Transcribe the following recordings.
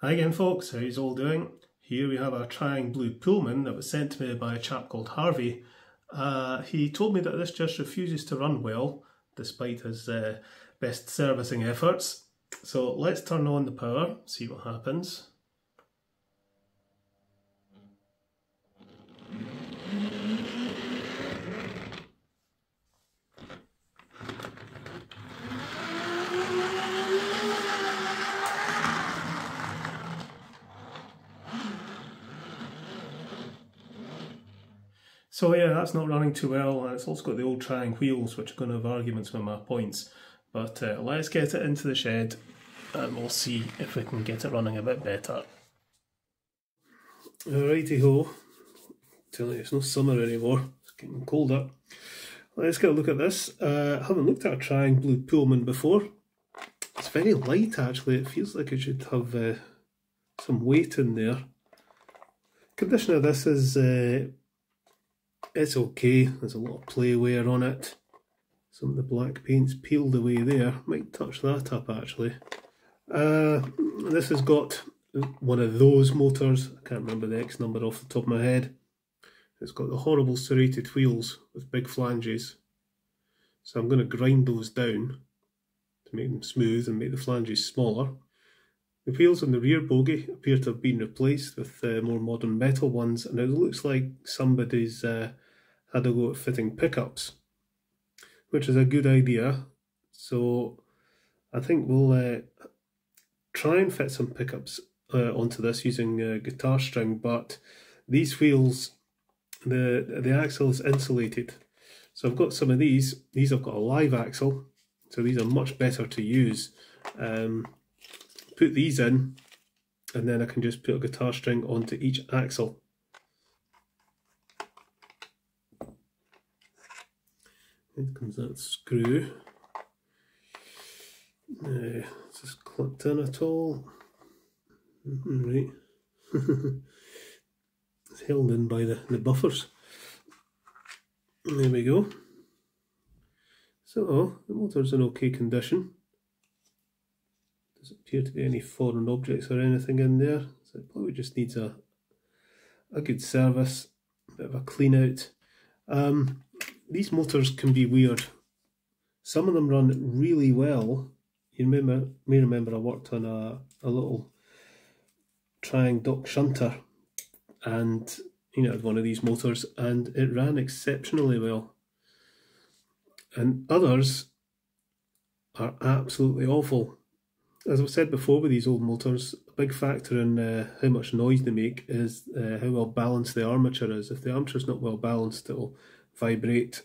Hi again folks, how are you all doing? Here we have a Triang Blue Pullman that was sent to me by a chap called Harvey. He told me that this just refuses to run well, despite his best servicing efforts. So let's turn on the power, see what happens. So yeah, that's not running too well, and it's also got the old Triang wheels, which are going to have arguments with my points. But let's get it into the shed, and we'll see if we can get it running a bit better. Alrighty ho, telling you it's no summer anymore, it's getting colder. Let's get a look at this. I haven't looked at a Triang Blue Pullman before. It's very light actually, it feels like it should have some weight in there. Condition of this is it's okay, there's a lot of play wear on it. Some of the black paint's peeled away there, might touch that up actually. This has got one of those motors, I can't remember the X number off the top of my head. It's got the horrible serrated wheels with big flanges. So I'm going to grind those down to make them smooth and make the flanges smaller. The wheels on the rear bogie appear to have been replaced with more modern metal ones, and it looks like somebody's had a go at fitting pickups, which is a good idea. So I think we'll try and fit some pickups onto this using guitar string, but these wheels, the axle is insulated. So I've got some of these I've got a live axle, so these are much better to use. Put these in, and then I can just put a guitar string onto each axle. Here comes that screw. Is this clipped in at all? Right. It's held in by the buffers. There we go. So the motor's in okay condition. Doesn't appear to be any foreign objects or anything in there, so it probably just needs a good service, a bit of a clean out. These motors can be weird. Some of them run really well. You may remember I worked on a little Triang dock shunter, and it had one of these motors and it ran exceptionally well. And others are absolutely awful. As I've said before with these old motors, a big factor in how much noise they make is how well balanced the armature is. If the armature's not well balanced, it'll vibrate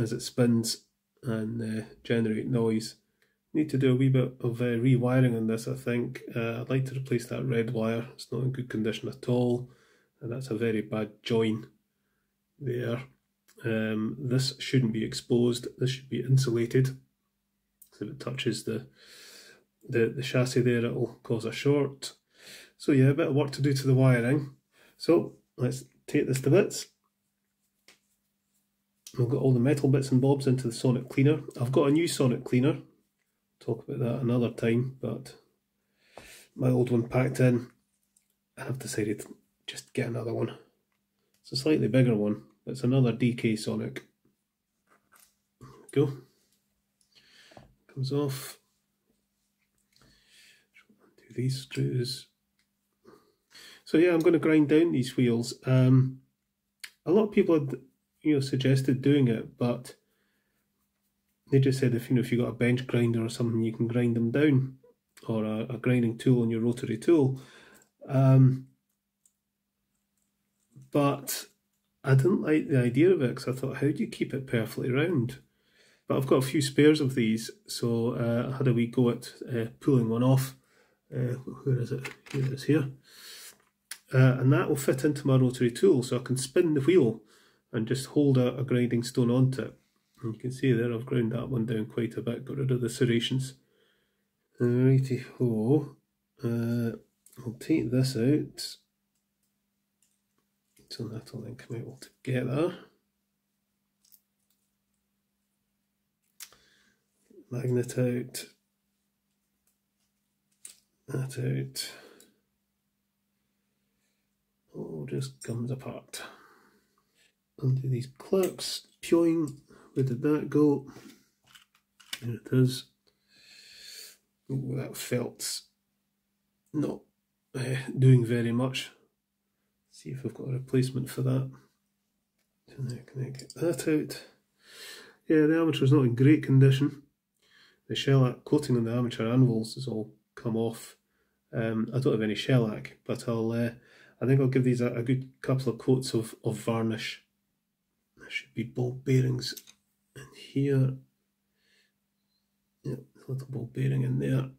as it spins and generate noise. Need to do a wee bit of rewiring on this, I think. I'd like to replace that red wire. It's not in good condition at all, and that's a very bad join there. This shouldn't be exposed. This should be insulated. So if it touches the chassis there, it'll cause a short. So yeah, a bit of work to do to the wiring. So let's take this to bits. We've got all the metal bits and bobs into the sonic cleaner. I've got a new sonic cleaner. Talk about that another time, but my old one packed in, and I've decided to just get another one. It's a slightly bigger one, but it's another DK sonic. Go. Comes off. Do these screws. So yeah, I'm going to grind down these wheels. A lot of people had suggested doing it, but they just said if you got a bench grinder or something, you can grind them down, or a grinding tool on your rotary tool. But I didn't like the idea of it, because I thought, how do you keep it perfectly round? But I've got a few spares of these, so I had a wee go at pulling one off. Where is it? Here it is here. And that will fit into my rotary tool, so I can spin the wheel and just hold a grinding stone onto it. And you can see there I've ground that one down quite a bit, got rid of the serrations. Alrighty ho. I'll take this out, so that'll then come out all together. Magnet out, that out. just comes apart. Undo these clips. Pyoing. Where did that go? There it is. Oh, that felt's not doing very much. See if we've got a replacement for that. Can I get that out? Yeah, the armature's not in great condition. The shellac coating on the armature anvils has all come off. I don't have any shellac, but I think I'll give these a good couple of coats of varnish. There should be ball bearings in here. Yep, a little ball bearing in there.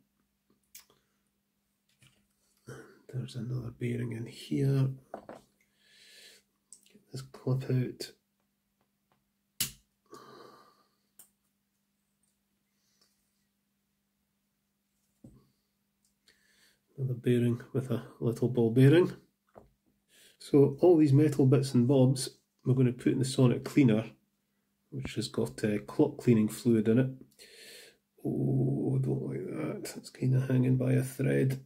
And there's another bearing in here. Get this clip out. Another bearing with a little ball bearing. So all these metal bits and bobs we're going to put in the sonic cleaner, which has got clock cleaning fluid in it. Oh, I don't like that. It's kind of hanging by a thread.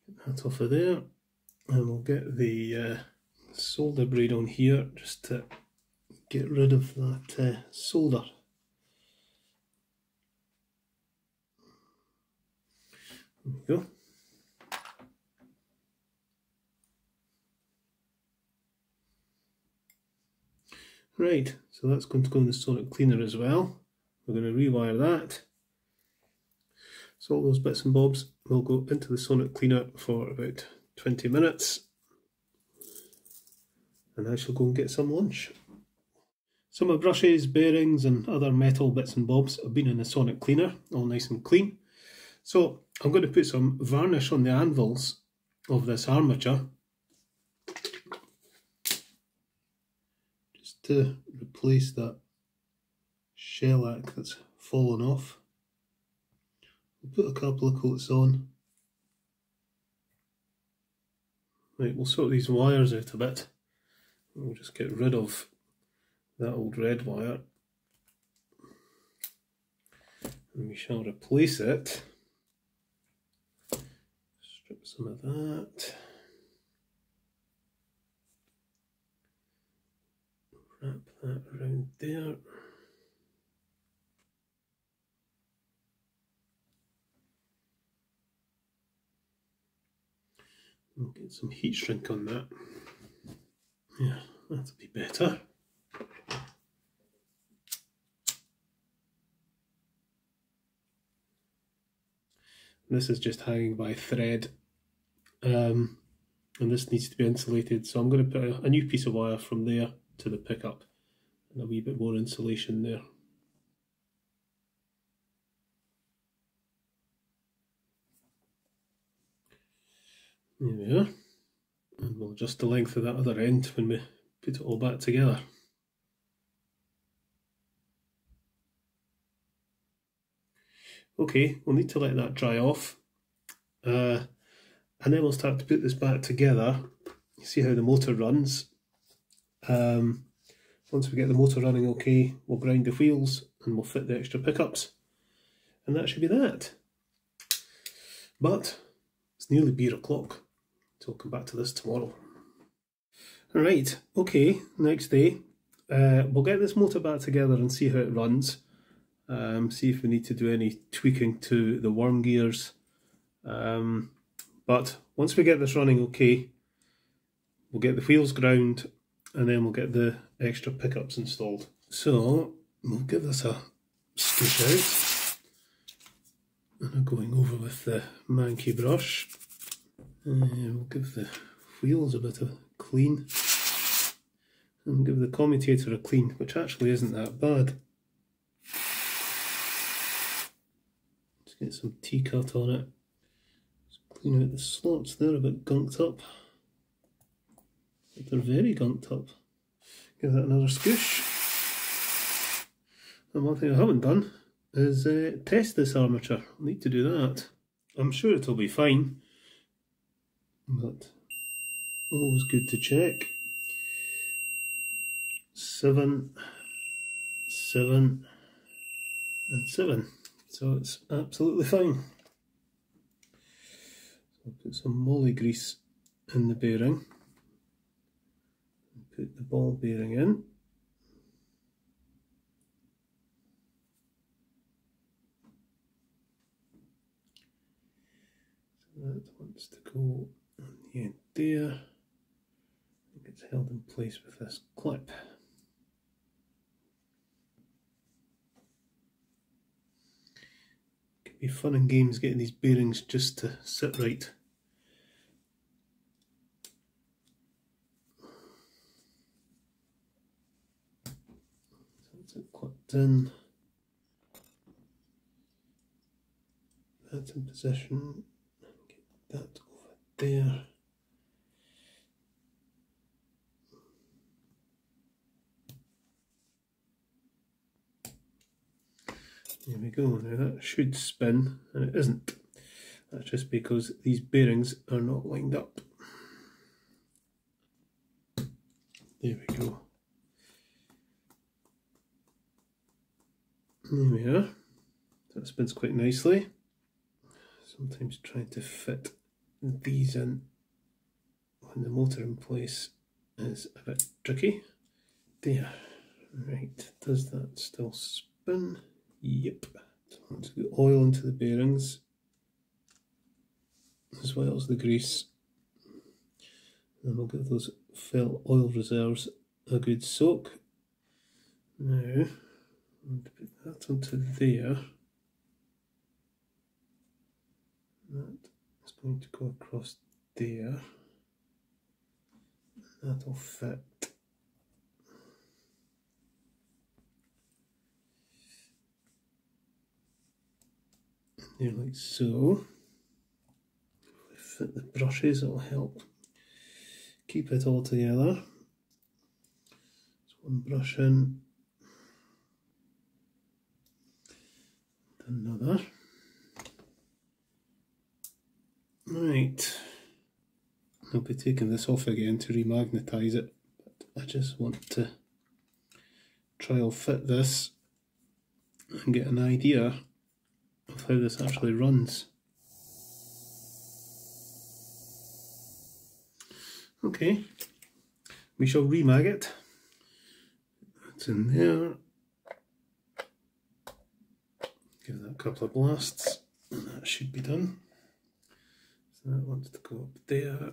Get that off of there. And we'll get the solder braid on here just to get rid of that solder. There we go. Right, so that's going to go in the sonic cleaner as well. We're going to rewire that. So all those bits and bobs will go into the sonic cleaner for about 20 minutes. And I shall go and get some lunch. So my brushes, bearings and other metal bits and bobs have been in the sonic cleaner, all nice and clean. So I'm going to put some varnish on the anvils of this armature, just to replace that shellac that's fallen off. We'll put a couple of coats on. Right, we'll sort these wires out a bit. We'll just get rid of that old red wire. And we shall replace it. Strip some of that. Wrap that around there. We'll get some heat shrink on that. Yeah, that'll be better. This is just hanging by thread, and this needs to be insulated, so I'm going to put a new piece of wire from there to the pickup and a wee bit more insulation there. There we are, and we'll adjust the length of that other end when we put it all back together. Okay, we'll need to let that dry off, and then we'll start to put this back together. See how the motor runs. Once we get the motor running okay, we'll grind the wheels and we'll fit the extra pickups, and that should be that. But it's nearly beer o'clock, so I'll come back to this tomorrow. Alright, okay, next day. We'll get this motor back together and see how it runs. See if we need to do any tweaking to the worm gears. But once we get this running okay, we'll get the wheels ground and then we'll get the extra pickups installed. So we'll give this a scoosh out. And I'm going over with the manky brush. We'll give the wheels a bit of clean. And give the commutator a clean, which actually isn't that bad. Just get some T-cut on it. Just clean out the slots, they're a bit gunked up. But they're very gunked up. Give that another scoosh. And one thing I haven't done is test this armature. I need to do that. I'm sure it'll be fine, but always good to check. 7, 7 and 7, so it's absolutely fine. So I'll Put some moly grease in the bearing. Put the ball bearing in. So that wants to go on the end there. I think it's held in place with this clip. Could be fun and games getting these bearings just to sit right. So that's it clipped in. That's in position. Get that over there. There we go. Now that should spin, and it isn't. That's just because these bearings are not lined up. There we go. There we are. That spins quite nicely. Sometimes trying to fit these in when the motor in place is a bit tricky. There. Right. Does that still spin? Yep. So let's get oil into the bearings as well as the grease, and we'll give those felt oil reserves a good soak. Now I'm going to put that onto there. That is going to go across there. That'll fit. There, like so. If we fit the brushes, it'll help keep it all together. There's one brush in, another. Right, I'll be taking this off again to remagnetise it, but I just want to trial fit this and get an idea of how this actually runs. Okay, we shall remag it. That's in there. Give that a couple of blasts, and that should be done. So that wants to go up there.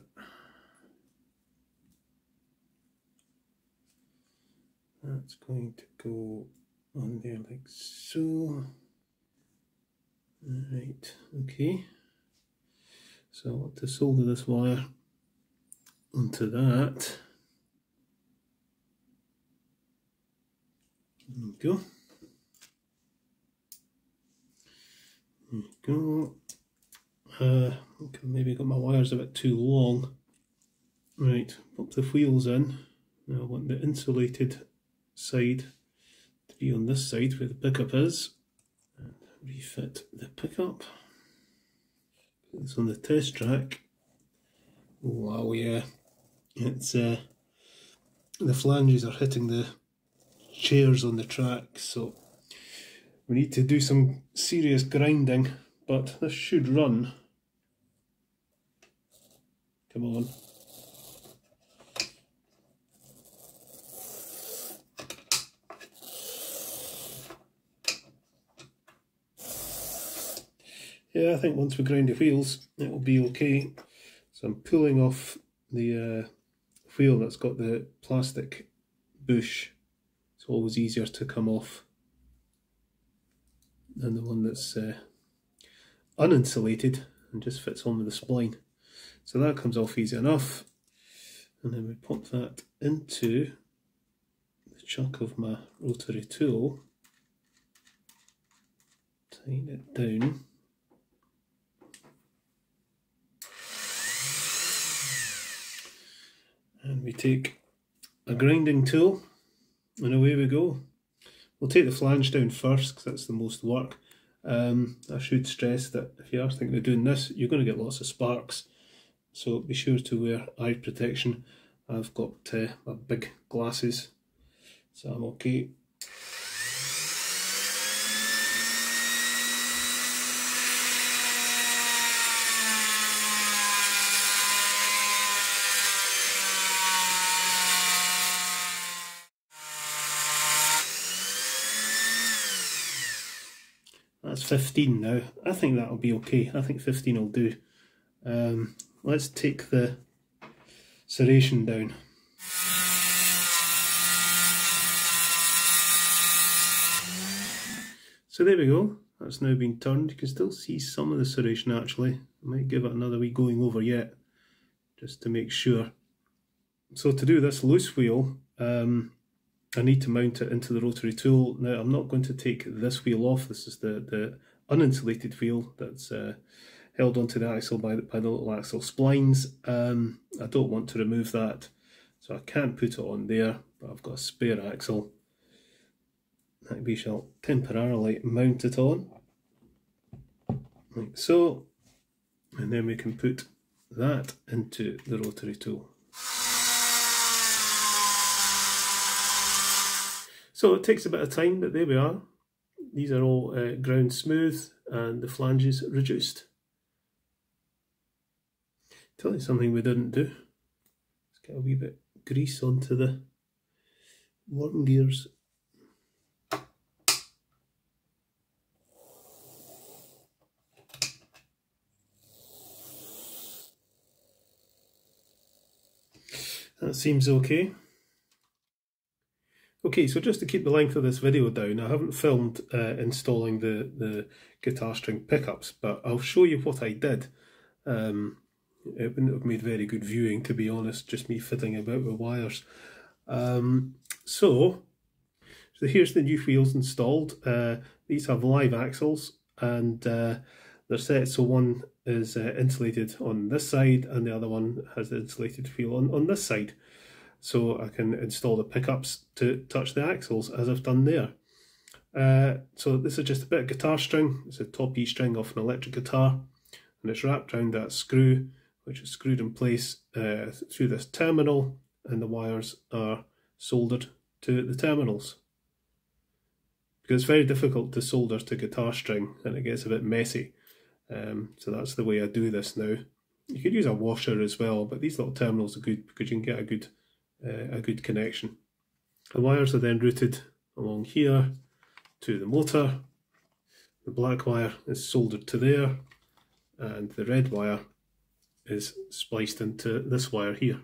That's going to go on there like so. Right, okay. So I want to solder this wire onto that. There we go. There we go. Okay, maybe got my wires a bit too long. Right, pop the wheels in. Now I want the insulated side to be on this side where the pickup is. And refit the pickup. Put this on the test track. Wow, yeah. It's the flanges are hitting the chairs on the track, so we need to do some serious grinding, but this should run. Come on. Yeah, I think once we grind the wheels, it will be okay. So I'm pulling off the wheel that's got the plastic bush. It's always easier to come off than the one that's uninsulated and just fits on with the spline. So that comes off easy enough. And then we pop that into the chuck of my rotary tool. Tighten it down. And we take a grinding tool and away we go. We'll take the flange down first because that's the most work. I should stress that if you are thinking of doing this, you're going to get lots of sparks. So be sure to wear eye protection. I've got my big glasses, so I'm okay. 15 now. I think that'll be okay. I think 15 will do. Let's take the serration down. So there we go. That's now been turned. You can still see some of the serration actually. I might give it another wee going over yet, just to make sure. So to do this loose wheel, I need to mount it into the rotary tool. Now I'm not going to take this wheel off. This is the uninsulated wheel that's held onto the axle by the little axle splines. I don't want to remove that, so I can't put it on there, but I've got a spare axle that we shall temporarily mount it on, like so, and then we can put that into the rotary tool. So it takes a bit of time, but there we are. These are all ground smooth and the flanges reduced. Tell you something we didn't do. Let's get a wee bit of grease onto the worm gears. That seems okay. Okay, so just to keep the length of this video down, I haven't filmed installing the guitar string pickups, but I'll show you what I did. It wouldn't have made very good viewing, to be honest, just me fiddling about with wires. So here's the new wheels installed. These have live axles, and they're set so one is insulated on this side and the other one has the insulated wheel on this side. So I can install the pickups to touch the axles as I've done there. So this is just a bit of guitar string. It's a top E string off an electric guitar, and it's wrapped around that screw, which is screwed in place through this terminal, and the wires are soldered to the terminals. Because it's very difficult to solder to guitar string and it gets a bit messy. So that's the way I do this now. You could use a washer as well, but these little terminals are good because you can get a good connection. The wires are then routed along here to the motor. The black wire is soldered to there, and the red wire is spliced into this wire here.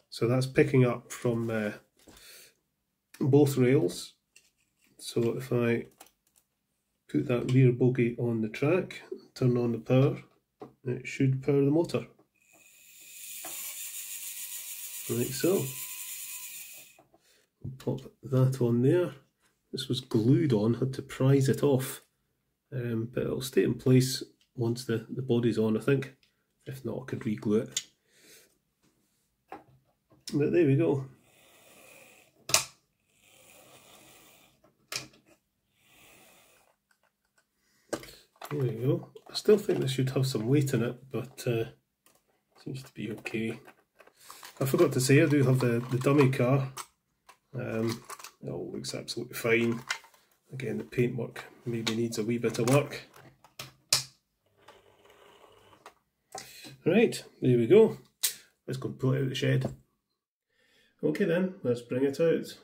So that's picking up from both rails. So if I put that rear bogie on the track, turn on the power, it should power the motor. Like so. Pop that on there. This was glued on, had to prise it off, but it'll stay in place once the body's on, I think. If not, I could re-glue it. But there we go. There we go. I still think this should have some weight in it, but seems to be okay. I forgot to say I do have the dummy car. It all looks absolutely fine. Again, the paintwork maybe needs a wee bit of work. Right, there we go. Let's go and pull it out of the shed. Okay then, let's bring it out.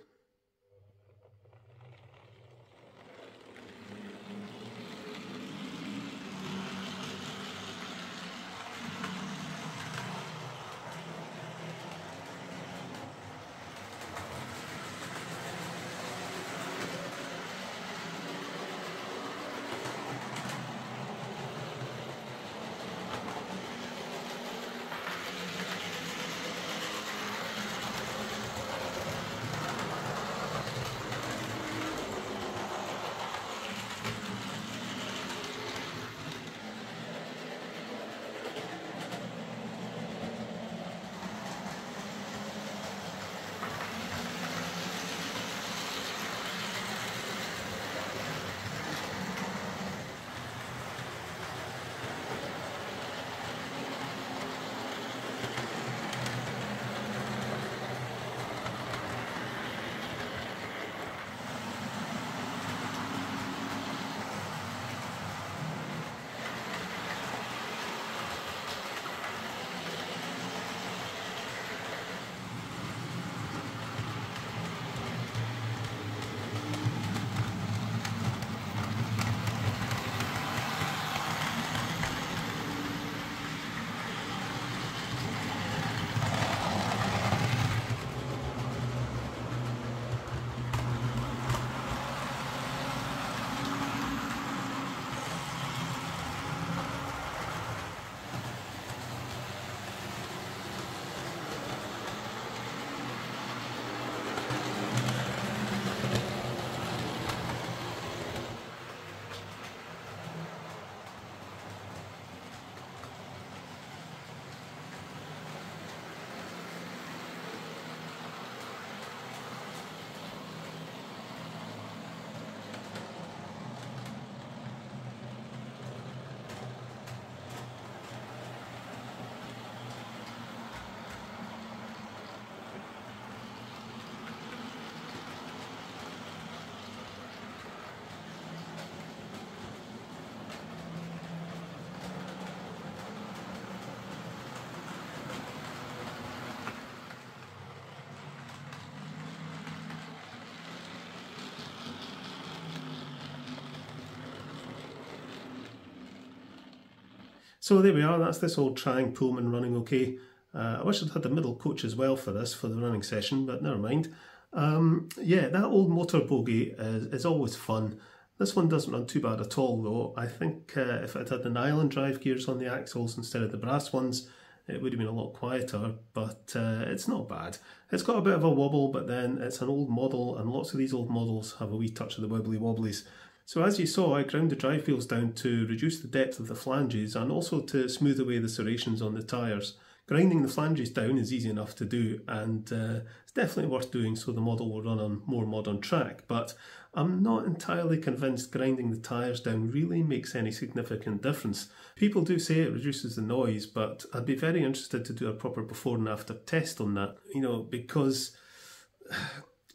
So there we are, that's this old Triang Pullman running okay. I wish I'd had the middle coach as well for this, for the running session, but never mind. Yeah, that old motor bogie is always fun. This one doesn't run too bad at all though. I think if it had the nylon drive gears on the axles instead of the brass ones, it would have been a lot quieter, but it's not bad. It's got a bit of a wobble, but then it's an old model, and lots of these old models have a wee touch of the wibbly wobblies. So as you saw, I ground the drive wheels down to reduce the depth of the flanges and also to smooth away the serrations on the tyres. Grinding the flanges down is easy enough to do, and it's definitely worth doing so the model will run on more modern track, but I'm not entirely convinced grinding the tyres down really makes any significant difference. People do say it reduces the noise, but I'd be very interested to do a proper before and after test on that, you know, because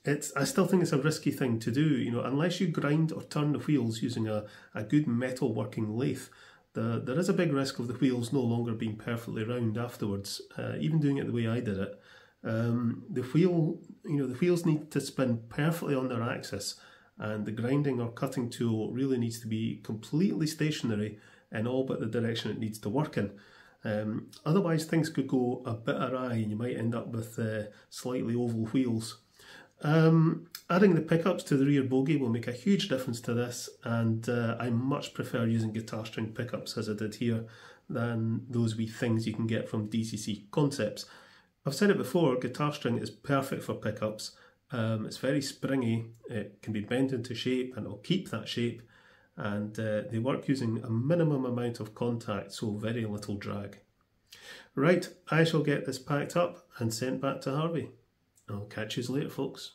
I still think it's a risky thing to do, you know, unless you grind or turn the wheels using a good metal working lathe. There is a big risk of the wheels no longer being perfectly round afterwards, even doing it the way I did it. The wheels need to spin perfectly on their axis, and the grinding or cutting tool really needs to be completely stationary in all but the direction it needs to work in. Otherwise things could go a bit awry and you might end up with slightly oval wheels. Adding the pickups to the rear bogie will make a huge difference to this, and I much prefer using guitar string pickups as I did here than those wee things you can get from DCC Concepts. I've said it before, guitar string is perfect for pickups. It's very springy, it can be bent into shape and it'll keep that shape, and they work using a minimum amount of contact, so very little drag. Right, I shall get this packed up and sent back to Harvey. I'll catch you later, folks.